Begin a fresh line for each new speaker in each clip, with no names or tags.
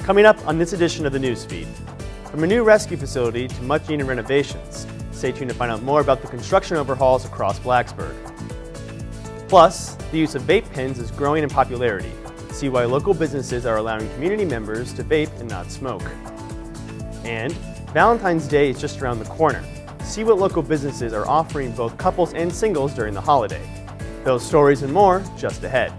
Coming up on this edition of the Newsfeed, from a new rescue facility to much-needed renovations, stay tuned to find out more about the construction overhauls across Blacksburg. Plus, the use of vape pens is growing in popularity. See why local businesses are allowing community members to vape and not smoke. And Valentine's Day is just around the corner. See what local businesses are offering both couples and singles during the holiday. Those stories and more just ahead.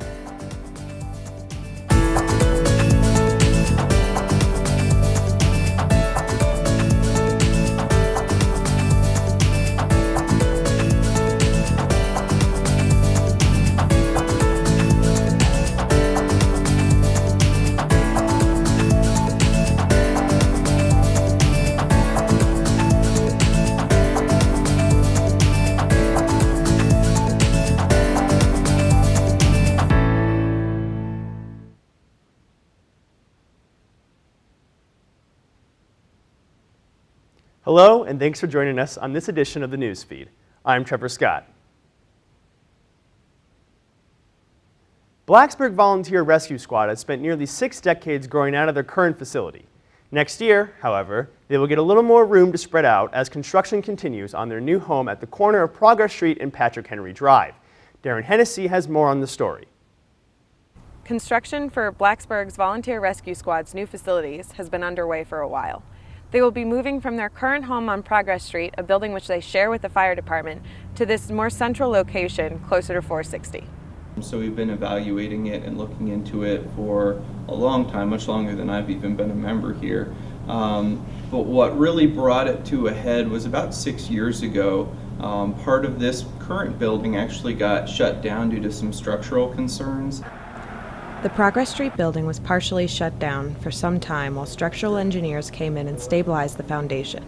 Hello, and thanks for joining us on this edition of the Newsfeed. I'm Trevor Scott. Blacksburg Volunteer Rescue Squad has spent nearly 6 decades growing out of their current facility. Next year, however, they will get a little more room to spread out as construction continues on their new home at the corner of Progress Street and Patrick Henry Drive. Darren Hennessy has more on the story.
Construction for Blacksburg's Volunteer Rescue Squad's new facilities has been underway for a while. They will be moving from their current home on Progress Street, a building which they share with the fire department, to this more central location closer to 460.
So we've been evaluating it and looking into it for a long time, much longer than I've even been a member here. But what really brought it to a head was about 6 years ago. Part of this current building actually got shut down due to some structural concerns.
The Progress Street building was partially shut down for some time while structural engineers came in and stabilized the foundation.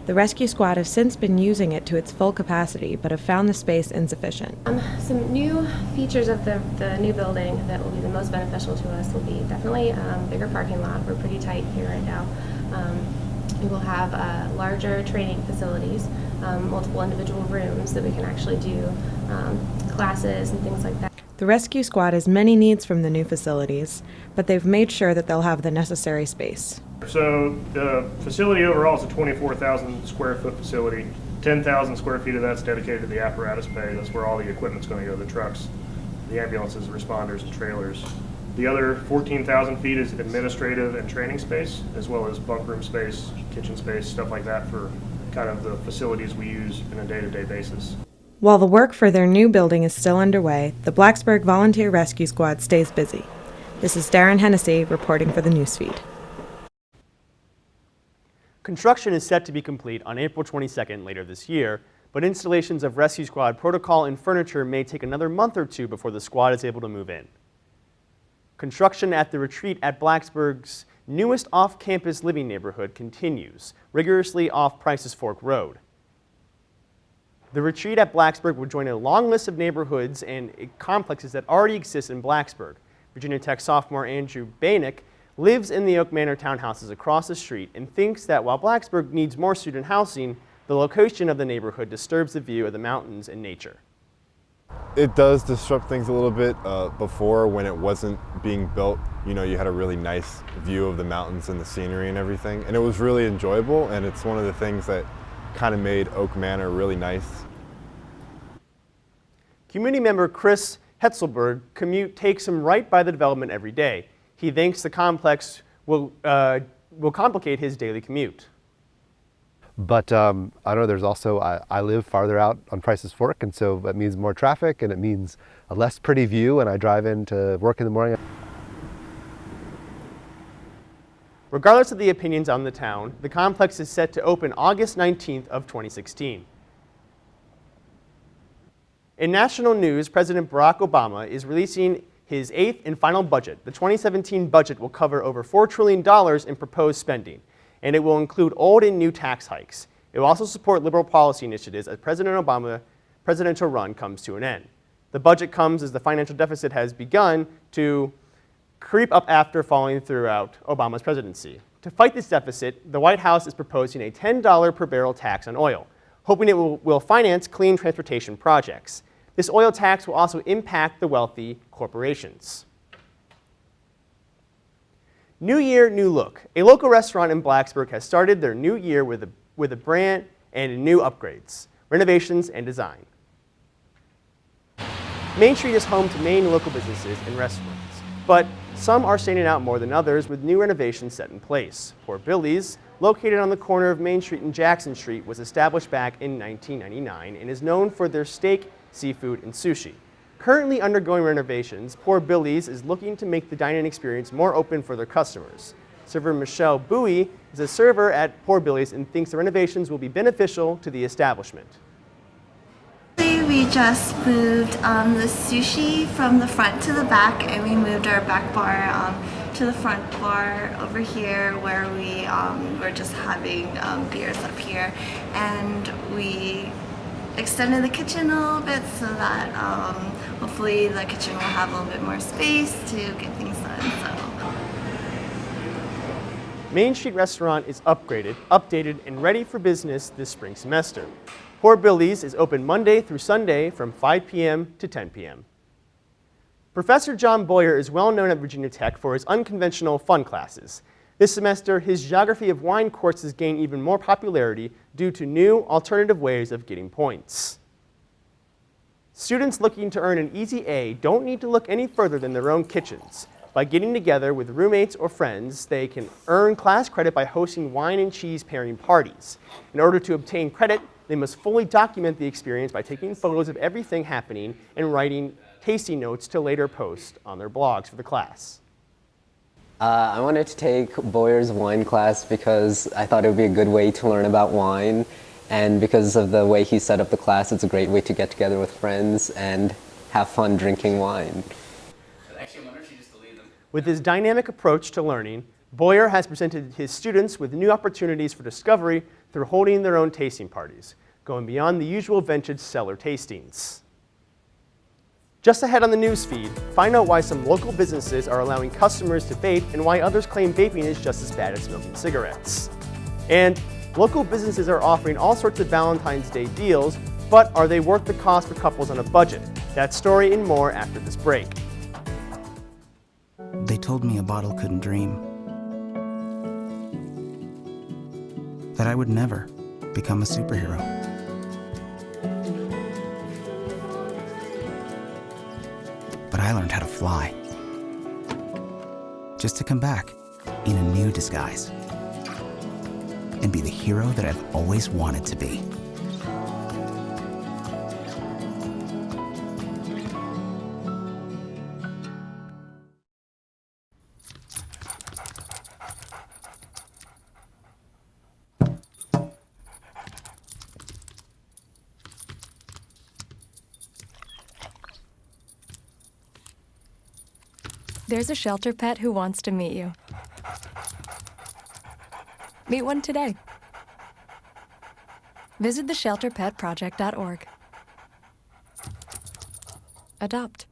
The rescue squad have since been using it to its full capacity, but have found the space insufficient.
Some new features of the new building that will be the most beneficial to us will be definitely bigger parking lot. We're pretty tight here right now. We will have larger training facilities, multiple individual rooms that we can actually do classes and things like that.
The rescue squad has many needs from the new facilities, but they've made sure that they'll have the necessary space.
So the facility overall is a 24,000 square foot facility. 10,000 square feet of that's dedicated to the apparatus bay. That's where all the equipment's going to go, the trucks, the ambulances, responders, and trailers. The other 14,000 feet is administrative and training space, as well as bunk room space, kitchen space, stuff like that for kind of the facilities we use on a day-to-day basis.
While the work for their new building is still underway, the Blacksburg Volunteer Rescue Squad stays busy. This is Darren Hennessy reporting for the Newsfeed.
Construction is set to be complete on April 22nd later this year, but installations of Rescue Squad protocol and furniture may take another month or two before the squad is able to move in. Construction at the retreat at Blacksburg's newest off-campus living neighborhood continues, rigorously off Price's Fork Road. The retreat at Blacksburg will join a long list of neighborhoods and complexes that already exist in Blacksburg. Virginia Tech sophomore Andrew Bainick lives in the Oak Manor townhouses across the street and thinks that while Blacksburg needs more student housing, the location of the neighborhood disturbs the view of the mountains and nature.
It does disrupt things a little bit. Before, when it wasn't being built, you had a really nice view of the mountains and the scenery and everything, and it was really enjoyable, and it's one of the things that kind of made Oak Manor really nice.
Community member Chris Hetzelberg commute takes him right by the development every day. He thinks the complex will complicate his daily commute.
But I don't know, there's also, I live farther out on Price's Fork, and so that means more traffic, and it means a less pretty view when I drive into work in the morning.
Regardless of the opinions on the town, the complex is set to open August 19th of 2016. In national news, President Barack Obama is releasing his 8th and final budget. The 2017 budget will cover over $4 trillion in proposed spending, and it will include old and new tax hikes. It will also support liberal policy initiatives as President Obama's presidential run comes to an end. The budget comes as the financial deficit has begun to creep up after falling throughout Obama's presidency. To fight this deficit, the White House is proposing a $10 per barrel tax on oil, hoping it will finance clean transportation projects. This oil tax will also impact the wealthy corporations. New year, new look. A local restaurant in Blacksburg has started their new year with a brand and new upgrades, renovations, and design. Main Street is home to many local businesses and restaurants, but some are standing out more than others with new renovations set in place. Poor Billy's, located on the corner of Main Street and Jackson Street, was established back in 1999 and is known for their steak, seafood, and sushi. Currently undergoing renovations, Poor Billy's is looking to make the dining experience more open for their customers. Server Michelle Bowie is a server at Poor Billy's and thinks the renovations will be beneficial to the establishment.
We just moved the sushi from the front to the back, and we moved our back bar to the front bar over here where we were just having beers up here, and we extended the kitchen a little bit so that hopefully the kitchen will have a little bit more space to get things done. So.
Main Street Restaurant is upgraded, updated, and ready for business this spring semester. Poor Billy's is open Monday through Sunday from 5 p.m. to 10 p.m. Professor John Boyer is well known at Virginia Tech for his unconventional fun classes. This semester, his Geography of Wine courses gain even more popularity due to new, alternative ways of getting points. Students looking to earn an easy A don't need to look any further than their own kitchens. By getting together with roommates or friends, they can earn class credit by hosting wine and cheese pairing parties. In order to obtain credit, they must fully document the experience by taking photos of everything happening and writing tasting notes to later post on their blogs for the class.
I wanted to take Boyer's wine class because I thought it would be a good way to learn about wine, and because of the way he set up the class, it's a great way to get together with friends and have fun drinking wine.
With his dynamic approach to learning, Boyer has presented his students with new opportunities for discovery through holding their own tasting parties, going beyond the usual vintage cellar tastings. Just ahead on the news feed, find out why some local businesses are allowing customers to vape and why others claim vaping is just as bad as smoking cigarettes. And local businesses are offering all sorts of Valentine's Day deals, but are they worth the cost for couples on a budget? That story and more after this break.
They told me a bottle couldn't dream. That I would never become a superhero. But I learned how to fly. Just to come back in a new disguise. And be the hero that I've always wanted to be.
There's a shelter pet who wants to meet you. Meet one today. Visit theshelterpetproject.org. Adopt.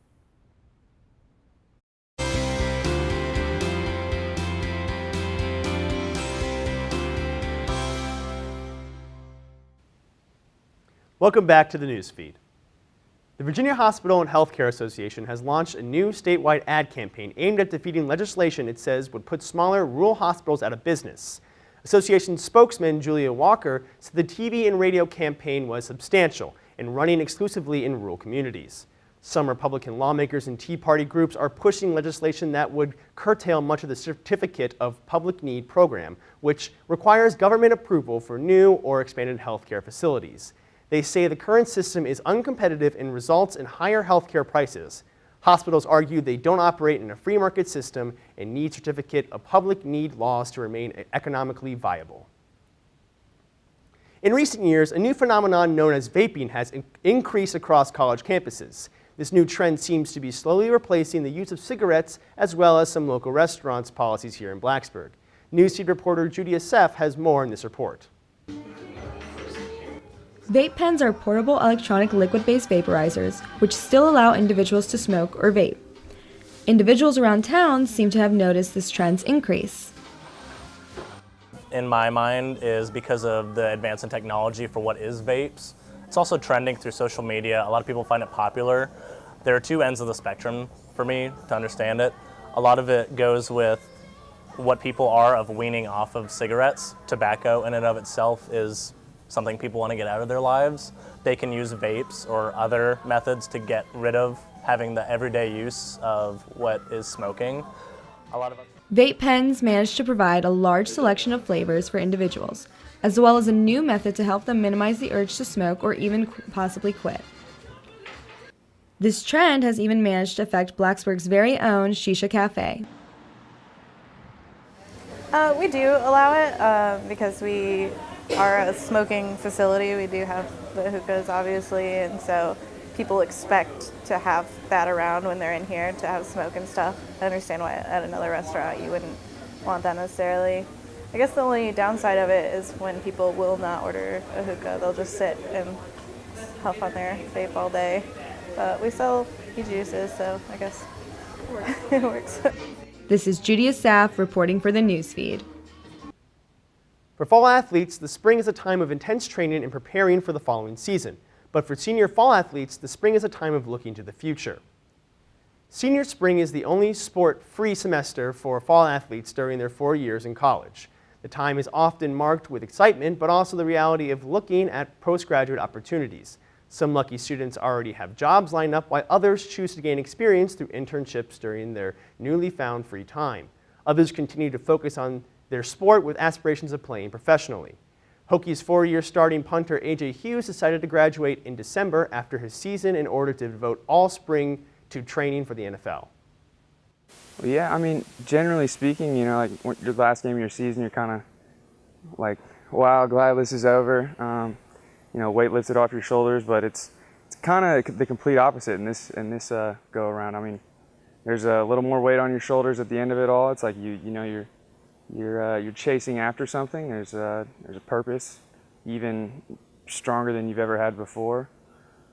Welcome back to the news feed. The Virginia Hospital and Healthcare Association has launched a new statewide ad campaign aimed at defeating legislation it says would put smaller rural hospitals out of business. Association spokesman Julia Walker said the TV and radio campaign was substantial and running exclusively in rural communities. Some Republican lawmakers and Tea Party groups are pushing legislation that would curtail much of the Certificate of Public Need program, which requires government approval for new or expanded healthcare facilities. They say the current system is uncompetitive and results in higher healthcare prices. Hospitals argue they don't operate in a free market system and need Certificate of Public Need laws to remain economically viable. In recent years, a new phenomenon known as vaping has increased across college campuses. This new trend seems to be slowly replacing the use of cigarettes as well as some local restaurants' policies here in Blacksburg. Newsfeed reporter Judy Assef has more in this report.
Vape pens are portable electronic liquid-based vaporizers, which still allow individuals to smoke or vape. Individuals around town seem to have noticed this trend's increase.
In my mind is because of the advance in technology for what is vapes. It's also trending through social media. A lot of people find it popular. There are two ends of the spectrum for me to understand it. A lot of it goes with what people are of weaning off of cigarettes. Tobacco in and of itself is something people want to get out of their lives. They can use vapes or other methods to get rid of having the everyday use of what is smoking. A lot of us
Vape pens manage to provide a large selection of flavors for individuals, as well as a new method to help them minimize the urge to smoke or even possibly quit. This trend has even managed to affect Blacksburg's very own Shisha Cafe.
We do allow it because we are a smoking facility. We do have the hookahs, obviously, and so people expect to have that around when they're in here to have smoke and stuff. I understand why at another restaurant you wouldn't want that necessarily. I guess the only downside of it is when people will not order a hookah. They'll just sit and huff on their vape all day. But we sell e-juices, so I guess it works.
This is Judy Asaf reporting for the Newsfeed.
For fall athletes, the spring is a time of intense training and preparing for the following season. But for senior fall athletes, the spring is a time of looking to the future. Senior spring is the only sport-free semester for fall athletes during their 4 years in college. The time is often marked with excitement, but also the reality of looking at postgraduate opportunities. Some lucky students already have jobs lined up, while others choose to gain experience through internships during their newly found free time. Others continue to focus on their sport with aspirations of playing professionally. Hokies 4-year starting punter A.J. Hughes decided to graduate in December after his season in order to devote all spring to training for the NFL.
Well, yeah, I mean, generally speaking, you know, like your last game of your season, you're kind of like, wow, glad this is over. You know, weight lifted off your shoulders, but it's kind of the complete opposite in this go around. I mean, there's a little more weight on your shoulders at the end of it all. It's like you know you're chasing after something. There's a purpose, even stronger than you've ever had before,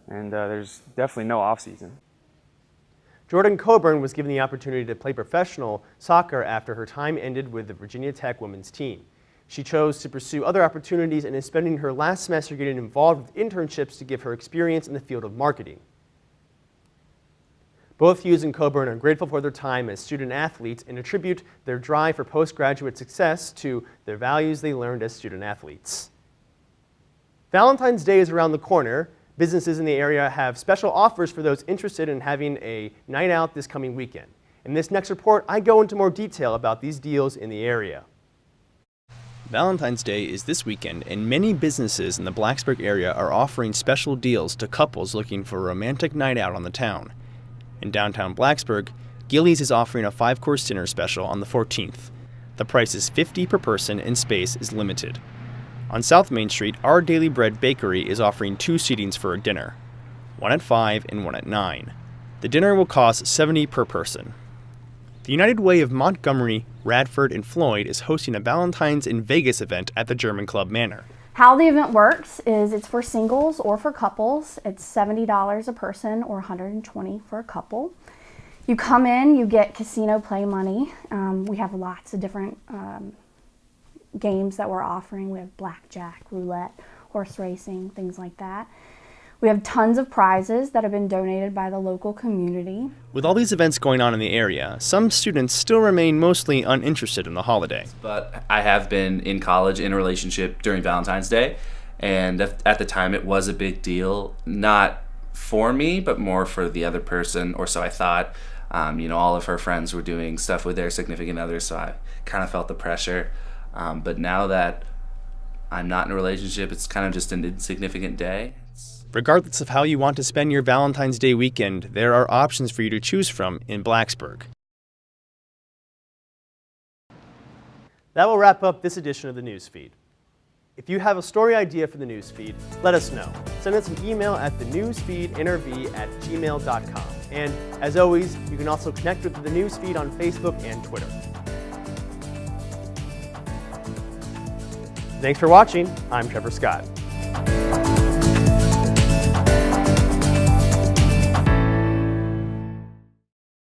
and there's definitely no off season.
Jordan Coburn was given the opportunity to play professional soccer after her time ended with the Virginia Tech women's team. She chose to pursue other opportunities and is spending her last semester getting involved with internships to give her experience in the field of marketing. Both Hughes and Coburn are grateful for their time as student athletes and attribute their drive for postgraduate success to their values they learned as student athletes. Valentine's Day is around the corner. Businesses in the area have special offers for those interested in having a night out this coming weekend. In this next report, I go into more detail about these deals in the area.
Valentine's Day is this weekend, and many businesses in the Blacksburg area are offering special deals to couples looking for a romantic night out on the town. In downtown Blacksburg, Gilley's is offering a 5-course dinner special on the 14th. The price is $50 per person and space is limited. On South Main Street, Our Daily Bread Bakery is offering 2 seatings for a dinner, one at 5 and one at 9. The dinner will cost $70 per person. The United Way of Montgomery, Radford, and Floyd is hosting a Valentine's in Vegas event at the German Club Manor.
How the event works is it's for singles or for couples. It's $70 a person or $120 for a couple. You come in, you get casino play money. We have lots of different games that we're offering. We have blackjack, roulette, horse racing, things like that. We have tons of prizes that have been donated by the local community.
With all these events going on in the area, some students still remain mostly uninterested in the holiday.
But I have been in college in a relationship during Valentine's Day, and at the time it was a big deal, not for me, but more for the other person, or so I thought. You know, all of her friends were doing stuff with their significant others, so I kind of felt the pressure. But now that I'm not in a relationship, it's kind of just an insignificant day.
Regardless of how you want to spend your Valentine's Day weekend, there are options for you to choose from in Blacksburg.
That will wrap up this edition of the Newsfeed. If you have a story idea for the Newsfeed, let us know. Send us an email at thenewsfeednrv@gmail.com. And as always, you can also connect with the Newsfeed on Facebook and Twitter. Thanks for watching. I'm Trevor Scott.